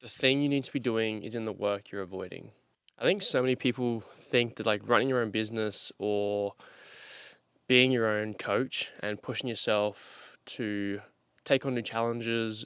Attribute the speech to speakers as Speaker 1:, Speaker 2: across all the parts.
Speaker 1: The thing you need to be doing is in the work you're avoiding. I think so many people think that like running your own business or being your own coach and pushing yourself to take on new challenges,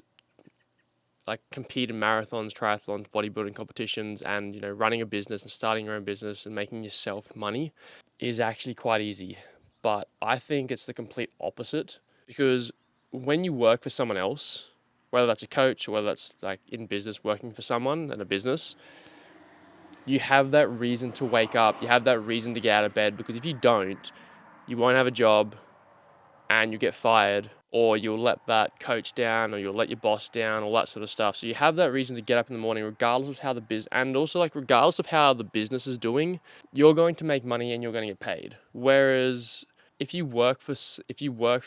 Speaker 1: like compete in marathons, triathlons, bodybuilding competitions, and running a business and starting your own business and making yourself money is actually quite easy. But I think it's the complete opposite, because when you work for someone else, whether that's a coach or whether that's like in business working for someone in a business, you have that reason to wake up, you have that reason to get out of bed, because if you don't, you won't have a job and you get fired, or you'll let that coach down, or you'll let your boss down, all that sort of stuff. So you have that reason to get up in the morning, regardless of how the business, and also like regardless of how the business is doing, you're going to make money and you're going to get paid. Whereas if you work for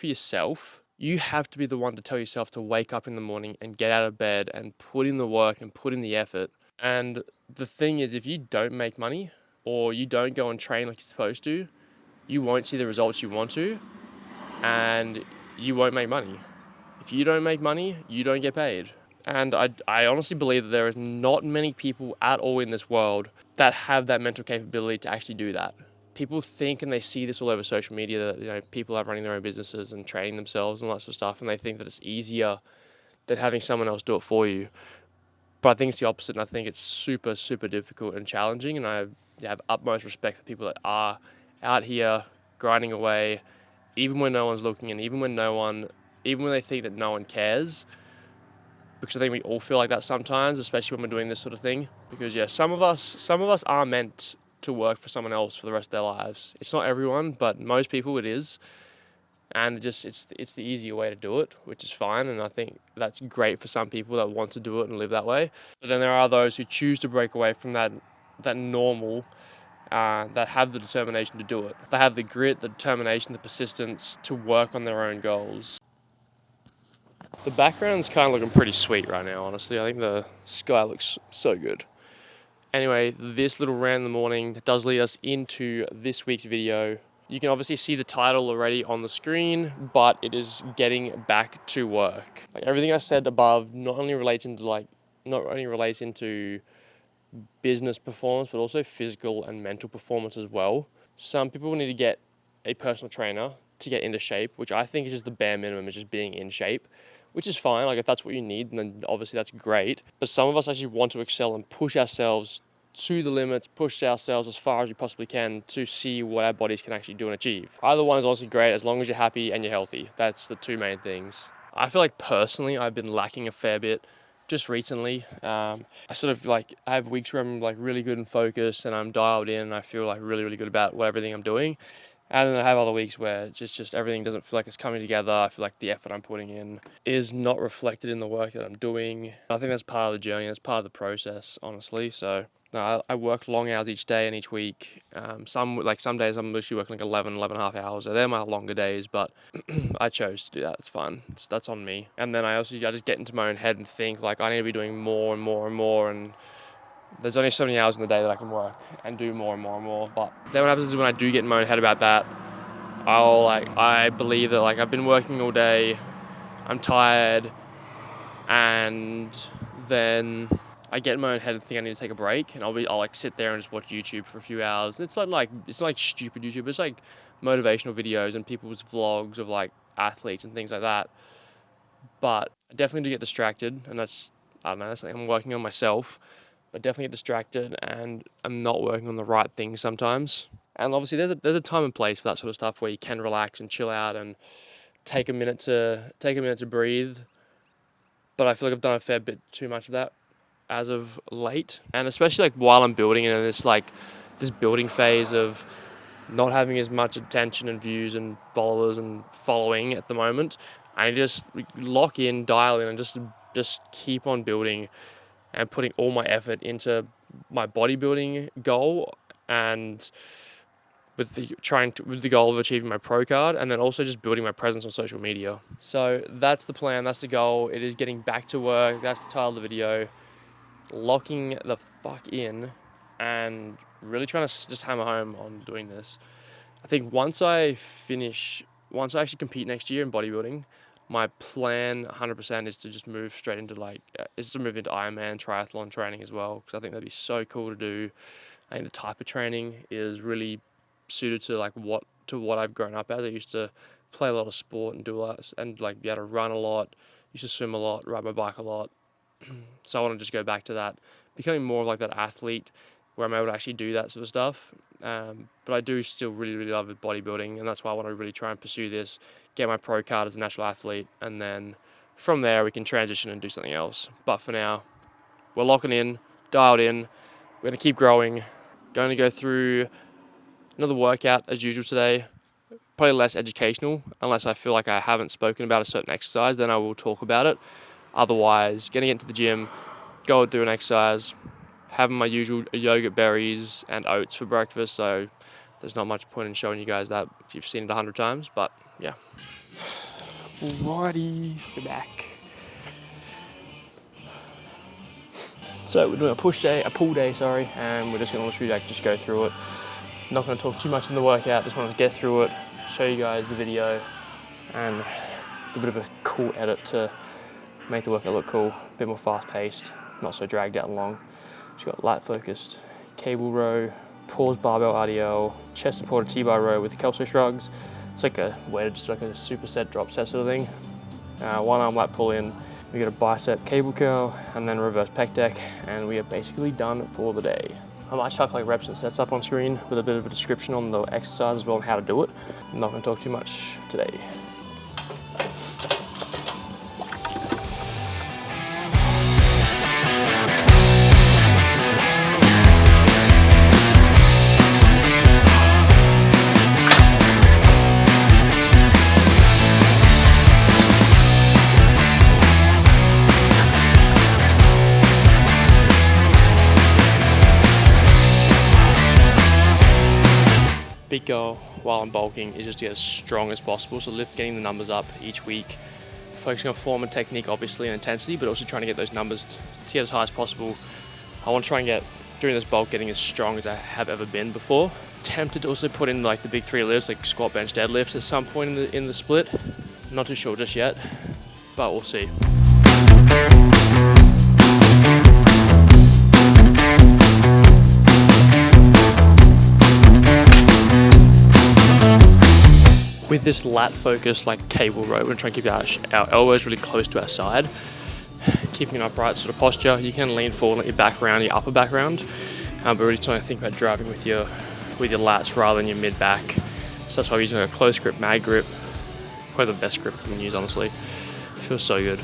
Speaker 1: yourself, you have to be the one to tell yourself to wake up in the morning and get out of bed and put in the work and put in the effort. And the thing is, if you don't make money or you don't go and train like you're supposed to, you won't see the results you want to, and you won't make money. If you don't make money, you don't get paid. And I honestly believe that there is not many people at all in this world that have that mental capability to actually do that. People think, and they see this all over social media, that people are running their own businesses and training themselves and all that sort of stuff, and they think that it's easier than having someone else do it for you. But I think it's the opposite, and I think it's super, super difficult and challenging, and I have utmost respect for people that are out here grinding away, even when no one's looking, and even when they think that no one cares, because I think we all feel like that sometimes, especially when we're doing this sort of thing. Because yeah, some of us are meant to work for someone else for the rest of their lives. It's not everyone, but most people it is, and it's the easier way to do it, which is fine, and I think that's great for some people that want to do it and live that way. But then there are those who choose to break away from that normal. That have the determination to do it. They have the grit, the determination, the persistence to work on their own goals. The background's kind of looking pretty sweet right now, honestly. I think the sky looks so good. Anyway, this little rant in the morning does lead us into this week's video. You can obviously see the title already on the screen, but it is getting back to work. Like everything I said above not only relates into business performance, but also physical and mental performance as well. Some people need to get a personal trainer to get into shape, which I think is just the bare minimum, is just being in shape, which is fine. Like if that's what you need, then obviously that's great. But some of us actually want to excel and push ourselves to the limits, push ourselves as far as we possibly can to see what our bodies can actually do and achieve. Either one is also great as long as you're happy and you're healthy. That's the two main things. I feel like personally I've been lacking a fair bit just recently. I have weeks where I'm like really good and focused and I'm dialed in and I feel like really, really good about everything I'm doing. And then I have other weeks where just everything doesn't feel like it's coming together. I feel like the effort I'm putting in is not reflected in the work that I'm doing. I think that's part of the journey. That's part of the process, honestly. So no, I work long hours each day and each week. Some days I'm literally working like 11 and a half hours. So they're my longer days, but I chose to do that. It's fine. That's on me. And then I just get into my own head and think like I need to be doing more and more and more, and there's only so many hours in the day that I can work and do more and more and more. But then what happens is when I do get in my own head about that, I believe that like I've been working all day, I'm tired, and then I get in my own head and think I need to take a break, and I'll like sit there and just watch YouTube for a few hours. It's not like stupid YouTube. It's like motivational videos and people's vlogs of like athletes and things like that. But I definitely do get distracted, and I don't know, that's like I'm working on myself, but definitely get distracted and I'm not working on the right things sometimes. And obviously there's a time and place for that sort of stuff where you can relax and chill out and take a minute to breathe. But I feel like I've done a fair bit too much of that as of late. And especially like while I'm building and this building phase of not having as much attention and views and followers and following at the moment, I just lock in, dial in, and just keep on building and putting all my effort into my bodybuilding goal, and with the goal of achieving my pro card, and then also just building my presence on social media. So that's the plan, that's the goal. It is getting back to work. That's the title of the video. Locking the fuck in and really trying to just hammer home on doing this. I think once I actually compete next year in bodybuilding, my plan 100% is to just move straight into Ironman triathlon training as well, because I think that'd be so cool to do. I think the type of training is really suited to what I've grown up as. I used to play a lot of sport and do a lot, and like be able to run a lot, used to swim a lot, ride my bike a lot. So I want to just go back to that, becoming more of like that athlete where I'm able to actually do that sort of stuff. But I do still really, really love bodybuilding, and that's why I want to really try and pursue this, get my pro card as a natural athlete, and then from there we can transition and do something else. But for now, we're locking in, dialed in. We're going to keep growing. Going to go through another workout as usual today. Probably less educational, unless I feel like I haven't spoken about a certain exercise, then I will talk about it. Otherwise, getting into the gym, go do an exercise, having my usual yogurt, berries, and oats for breakfast. So there's not much point in showing you guys that. You've seen it 100 times, but yeah. Alrighty, we're back. So we're doing a pull day, and we're just going to literally just go through it. I'm not going to talk too much in the workout, just want to get through it, show you guys the video, and do a bit of a cool edit to make the workout look cool, a bit more fast-paced, not so dragged out and long. We've got lat-focused cable row, pause barbell RDL, chest-supported T-bar row with kelso shrugs. It's like a weighted, just like a superset drop set sort of thing. One arm lat pull-in. We got a bicep cable curl, and then reverse pec deck, and we are basically done for the day. I might chuck like reps and sets up on screen with a bit of a description on the exercise as well and how to do it. I'm not going to talk too much today. Big goal while I'm bulking is just to get as strong as possible. So getting the numbers up each week, focusing on form and technique, obviously, and intensity, but also trying to get those numbers to get as high as possible. I want to try and get, during this bulk, getting as strong as I have ever been before. Tempted to also put in like the big 3 lifts, like squat, bench, deadlifts at some point in the split. Not too sure just yet, but we'll see. With this lat focus like cable row, we're going to try and keep our elbows really close to our side, keeping an upright sort of posture. You can lean forward, let your back round, your upper back round, but really trying to think about driving with your lats rather than your mid back. So that's why we're using a close grip, mag grip, probably the best grip we can use, honestly. It feels so good.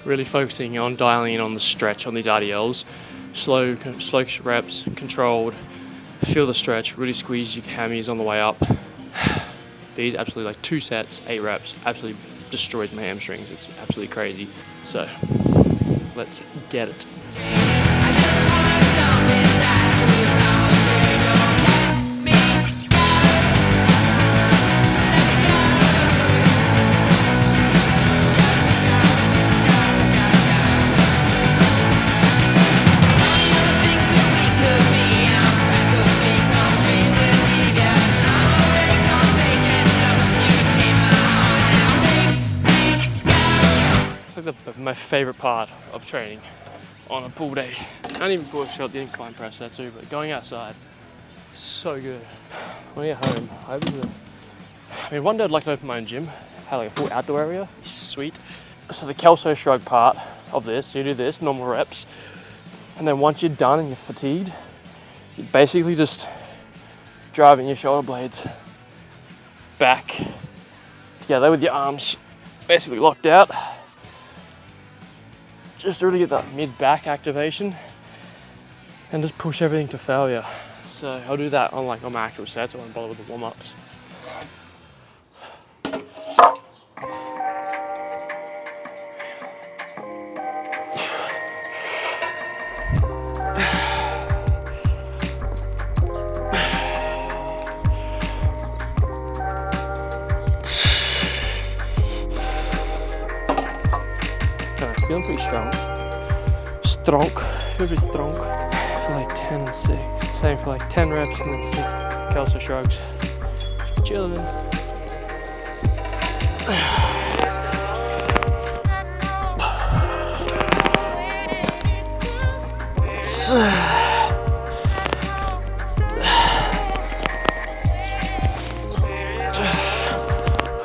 Speaker 1: Really focusing on dialing in on the stretch on these RDLs. Slow reps, controlled. Feel the stretch, really squeeze your hammies on the way up. These absolutely, like 2 sets, 8 reps, absolutely destroys my hamstrings. It's absolutely crazy. So let's get it. My favorite part of training on a pull day. Not even push up the incline press, that too, but going outside, So good. When I get home, one day I'd like to open my own gym, have like a full outdoor area. Sweet. So the Kelso shrug part of this, you do this, normal reps, and then once you're done and you're fatigued, you're basically just driving your shoulder blades back together with your arms basically locked out, just to really get that mid-back activation and just push everything to failure. So I'll do that on my actual sets. I won't bother with the warm-ups. Feeling pretty strong. Feel pretty strong. For like 10 and 6. Same for like 10 reps and then 6 Kelso shrugs. Just chilling.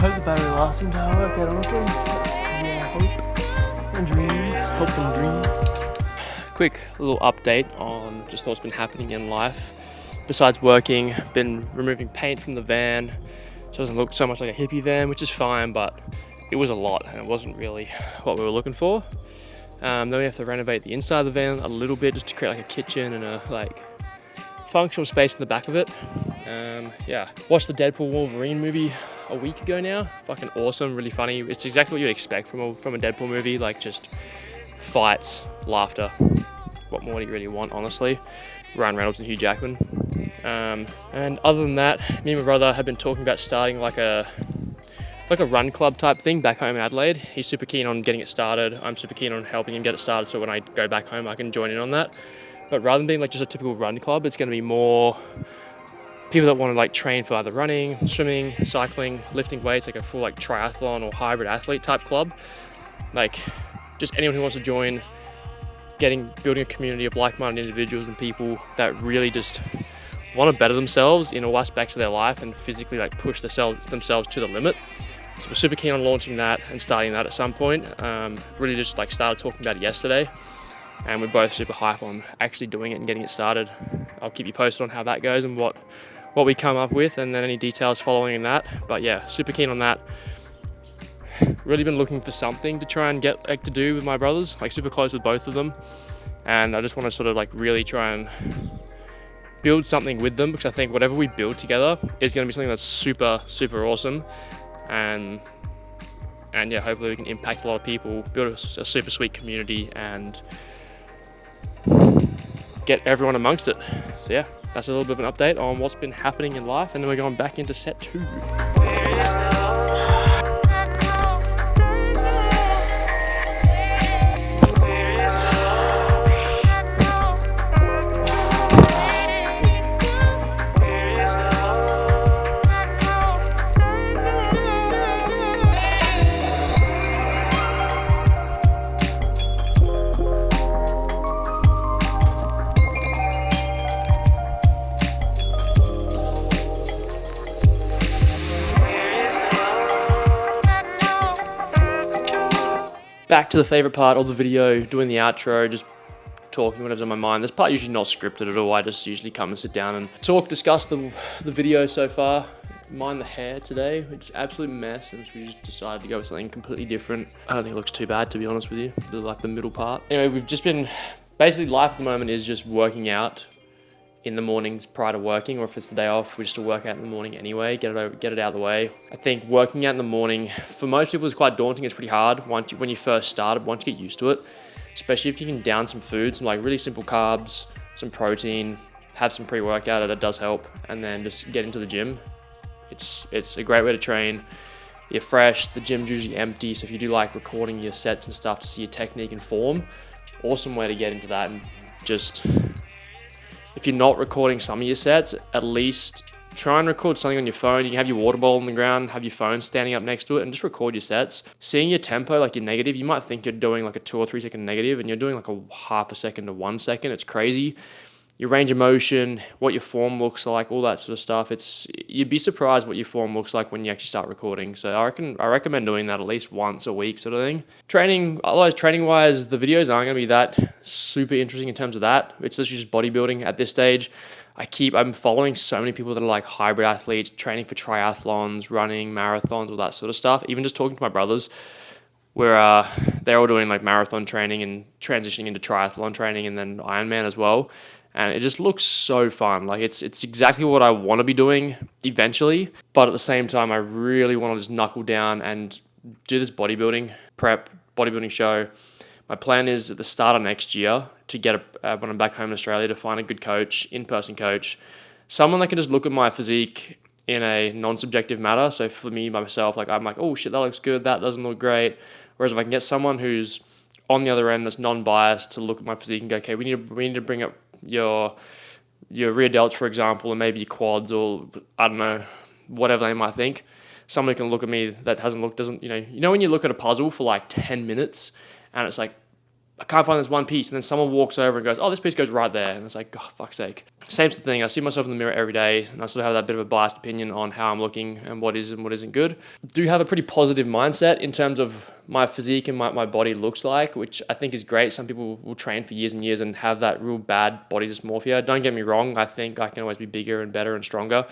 Speaker 1: Hope the battery lasts the entire workout, honestly. Yeah, hope and dreams. Hope and dream. Quick little update on just what's been happening in life. Besides working, been removing paint from the van, so it doesn't look so much like a hippie van, which is fine, but it was a lot and it wasn't really what we were looking for. Then we have to renovate the inside of the van a little bit just to create like a kitchen and a functional space in the back of it. Yeah, watched the Deadpool Wolverine movie a week ago now. Fucking awesome, really funny. It's exactly what you'd expect from a Deadpool movie, like just fights, laughter. What more do you really want, honestly? Ryan Reynolds and Hugh Jackman. And other than that, me and my brother have been talking about starting like a run club type thing back home in Adelaide. He's super keen on getting it started. I'm super keen on helping him get it started, so when I go back home I can join in on that. But rather than being like just a typical run club, it's going to be more people that want to like train for either running, swimming, cycling, lifting weights, like a full like triathlon or hybrid athlete type club. Like just anyone who wants to join, building a community of like-minded individuals and people that really just want to better themselves in all aspects of their life and physically like push themselves to the limit. So we're super keen on launching that and starting that at some point. Really just like started talking about it yesterday, and we're both super hype on actually doing it and getting it started. I'll keep you posted on how that goes and what we come up with, and then any details following in that. But yeah, super keen on that. Really been looking for something to try and get to do with my brothers, like super close with both of them, and I just want to sort of like really try and build something with them, because I think whatever we build together is going to be something that's super awesome, and yeah, hopefully we can impact a lot of people, build a super sweet community, and get everyone amongst it. So yeah, that's a little bit of an update on what's been happening in life, and then we're going back into set 2. Back to the favorite part of the video, doing the outro, just talking whatever's on my mind. This part usually not scripted at all. I just usually come and sit down and discuss the video so far. Mind the hair today. It's an absolute mess, and we just decided to go with something completely different. I don't think it looks too bad, to be honest with you. Like the middle part. Anyway, we've just been, basically life at the moment is just working out in the mornings prior to working, or if it's the day off, we just work out in the morning anyway, get it out of the way. I think working out in the morning, for most people, is quite daunting. It's pretty hard when you first started, once you get used to it, especially if you can down some food, some like really simple carbs, some protein, have some pre-workout, that does help, and then just get into the gym. It's a great way to train. You're fresh, the gym's usually empty, so if you do like recording your sets and stuff to see your technique and form, awesome way to get into that. And just, if you're not recording some of your sets, at least try and record something on your phone. You can have your water bowl on the ground, have your phone standing up next to it, and just record your sets. Seeing your tempo, like your negative, you might think you're doing like a 2 or 3 second negative, and you're doing like a half a second to 1 second. It's crazy. your range of motion, what your form looks like, all that sort of stuff. You'd be surprised what your form looks like when you actually start recording. So I recommend doing that at least once a week sort of thing. Otherwise training wise, the videos aren't going to be that super interesting in terms of that. It's literally just bodybuilding at this stage. I'm following so many people that are like hybrid athletes, training for triathlons, running, marathons, all that sort of stuff. Even just talking to my brothers, where they're all doing like marathon training and transitioning into triathlon training and then Ironman as well. And it just looks so fun. Like it's exactly what I want to be doing eventually. But at the same time, I really want to just knuckle down and do this bodybuilding show. My plan is at the start of next year to get when I'm back home in Australia, to find a good coach, in-person coach, someone that can just look at my physique in a non-subjective manner. So for me, myself, like I'm like, oh shit, that looks good. That doesn't look great. Whereas if I can get someone who's on the other end that's non-biased to look at my physique and go, okay, we need to bring up your rear delts, for example, and maybe your quads, or I don't know, whatever they might think. Someone who can look at me that doesn't, when you look at a puzzle for like 10 minutes and it's like, I can't find this one piece, and then someone walks over and goes, oh, this piece goes right there, and it's like, oh, fuck's sake. Same sort of thing. I see myself in the mirror every day, and I sort of have that bit of a biased opinion on how I'm looking and what is and what isn't good. Do have a pretty positive mindset in terms of my physique and my body looks like, which I think is great. Some people will train for years and years and have that real bad body dysmorphia. Don't get me wrong. I think I can always be bigger and better and stronger,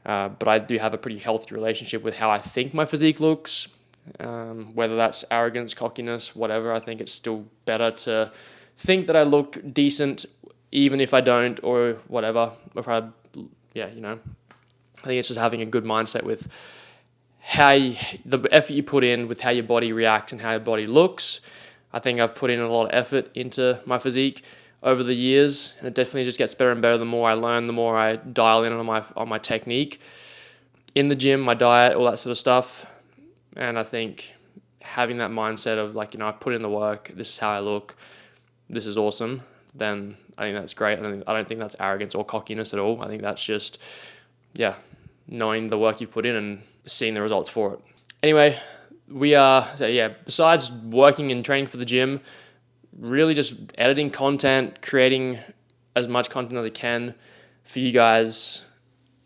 Speaker 1: but I do have a pretty healthy relationship with how I think my physique looks. Whether that's arrogance, cockiness, whatever, I think it's still better to think that I look decent even if I don't, or whatever. I think it's just having a good mindset with the effort you put in with how your body reacts and how your body looks. I think I've put in a lot of effort into my physique over the years, and it definitely just gets better and better the more I learn, the more I dial in on my technique in the gym, my diet, all that sort of stuff. And I think having that mindset of like, I've put in the work, this is how I look, this is awesome, then I think that's great. I don't think that's arrogance or cockiness at all. I think that's just, knowing the work you've put in and seeing the results for it. Anyway, besides working and training for the gym, really just editing content, creating as much content as I can for you guys,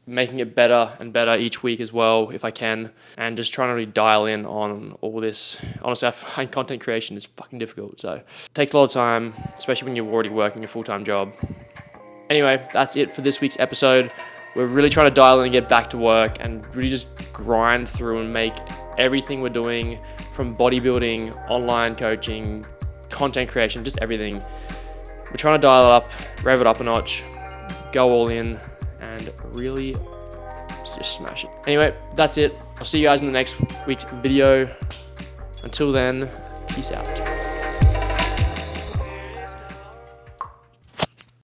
Speaker 1: making it better and better each week as well, if I can, and just trying to really dial in on all this. Honestly, I find content creation is fucking difficult, so it takes a lot of time, especially when you're already working a full-time job. Anyway, that's it for this week's episode. We're really trying to dial in and get back to work and really just grind through and make everything we're doing, from bodybuilding, online coaching, content creation, just everything. We're trying to dial it up, rev it up a notch, go all in, and really just smash it. Anyway, that's it. I'll see you guys in the next week's video. Until then, peace out.